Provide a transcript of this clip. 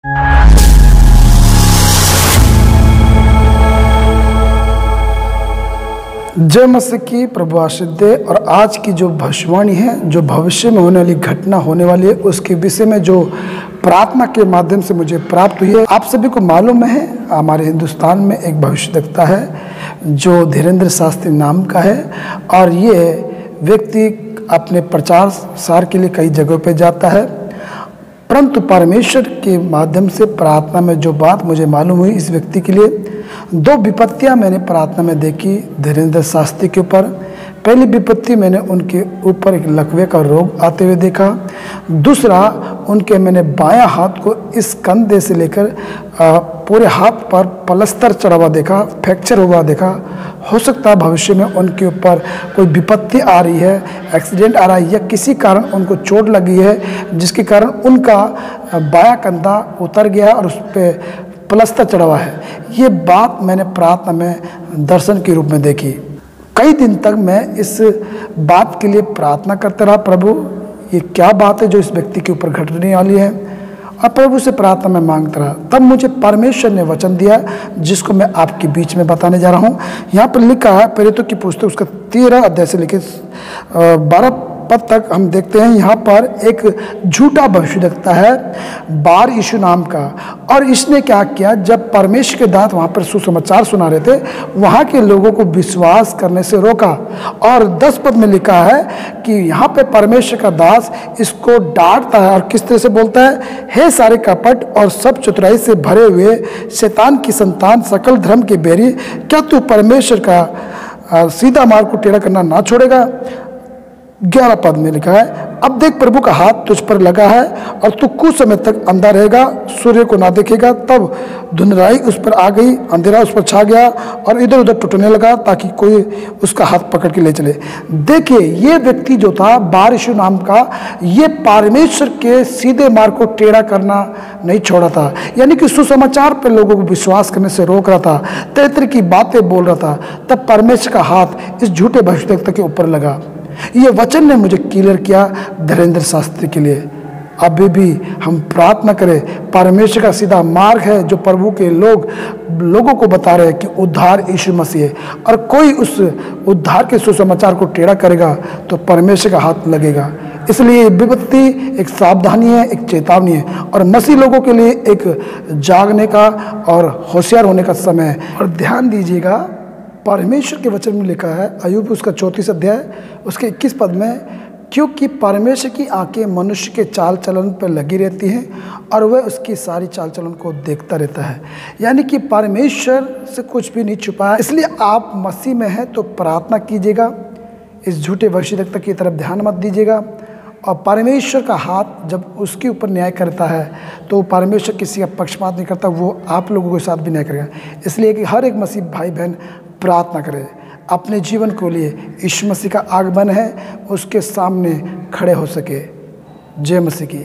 जय मसीह की, प्रभु आशीष दे। और आज की जो भविष्यवाणी है, जो भविष्य में होने वाली घटना होने वाली है, उसके विषय में जो प्रार्थना के माध्यम से मुझे प्राप्त हुई है। आप सभी को मालूम है, हमारे हिंदुस्तान में एक भविष्यद्वक्ता है जो धीरेंद्र शास्त्री नाम का है, और ये व्यक्ति अपने प्रचार सार के लिए कई जगहों पर जाता है। परंतु परमेश्वर के माध्यम से प्रार्थना में जो बात मुझे मालूम हुई, इस व्यक्ति के लिए दो विपत्तियां मैंने प्रार्थना में देखी धीरेंद्र शास्त्री के ऊपर। पहली विपत्ति मैंने उनके ऊपर एक लकवे का रोग आते हुए देखा। दूसरा, उनके मैंने बायां हाथ को इस कंधे से लेकर पूरे हाथ पर प्लास्टर चढ़ा हुआ देखा, फ्रैक्चर हुआ देखा। हो सकता है भविष्य में उनके ऊपर कोई विपत्ति आ रही है, एक्सीडेंट आ रहा है, या किसी कारण उनको चोट लगी है जिसके कारण उनका बायां कंधा उतर गया और उस पर प्लास्टर चढ़ा हुआ है। ये बात मैंने प्रार्थना में दर्शन के रूप में देखी। कई दिन तक मैं इस बात के लिए प्रार्थना करता रहा, प्रभु ये क्या बात है जो इस व्यक्ति के ऊपर घटने वाली है, और प्रभु से प्रार्थना में मांगता रहा। तब मुझे परमेश्वर ने वचन दिया जिसको मैं आपके बीच में बताने जा रहा हूँ। यहाँ पर लिखा है, प्रेरितों की पुस्तक उसका 13 अध्याय से लेकर 12 पद तक हम देखते हैं। यहाँ पर एक झूठा भविष्यद्वक्ता है बार यीशु नाम का, और इसने क्या किया, जब परमेश्वर के दास वहाँ पर सुसमाचार सुना रहे थे, वहाँ के लोगों को विश्वास करने से रोका। और 10 पद में लिखा है कि यहाँ पे परमेश्वर का दास इसको डांटता है और किस तरह से बोलता है, हे सारे कपट और सब चतुराई से भरे हुए शैतान की संतान, सकल धर्म के बैरी, क्या तू परमेश्वर का सीधा मार्ग को टेढ़ा करना ना छोड़ेगा। 11 पद में लिखा है, अब देख प्रभु का हाथ तुझ पर लगा है और तू कुछ समय तक अंधा रहेगा, सूर्य को ना देखेगा। तब धुंधलाई उस पर आ गई, अंधेरा उस पर छा गया और इधर उधर टूटने लगा ताकि कोई उसका हाथ पकड़ के ले चले। देखिए, ये व्यक्ति जो था बार यीशु नाम का, ये परमेश्वर के सीधे मार्ग को टेढ़ा करना नहीं छोड़ा था, यानी कि सुसमाचार पर लोगों को विश्वास करने से रोक रहा था, तरह तरह की बातें बोल रहा था। तब परमेश्वर का हाथ इस झूठे भविष्यद्वक्ता के ऊपर लगा। ये वचन ने मुझे क्लियर किया धीरेंद्र शास्त्री के लिए। अभी भी हम प्रार्थना करें, परमेश्वर का सीधा मार्ग है जो प्रभु के लोगों को बता रहे हैं कि उद्धार यीशु मसीह है, और कोई उस उद्धार के सुसमाचार को टेढ़ा करेगा तो परमेश्वर का हाथ लगेगा। इसलिए विपत्ति एक सावधानी है, एक चेतावनी है, और मसीह लोगों के लिए एक जागने का और होशियार होने का समय है। और ध्यान दीजिएगा, परमेश्वर के वचन में लिखा है, अय्यूब उसका 34 अध्याय उसके 21 पद में, क्योंकि परमेश्वर की आंखें मनुष्य के चाल चलन पर लगी रहती हैं और वह उसकी सारी चाल चलन को देखता रहता है। यानी कि परमेश्वर से कुछ भी नहीं छुपा है। इसलिए आप मसीह में हैं तो प्रार्थना कीजिएगा, इस झूठे भविष्यद्वक्ता की तरफ ध्यान मत दीजिएगा। और परमेश्वर का हाथ जब उसके ऊपर न्याय करता है तो परमेश्वर किसी का पक्षपात नहीं करता, वो आप लोगों के साथ भी न्याय करेगा। इसलिए कि हर एक मसीह भाई बहन प्रार्थना करें अपने जीवन को लिए, यीशु मसीह का आगमन है, उसके सामने खड़े हो सके। जय मसीह की।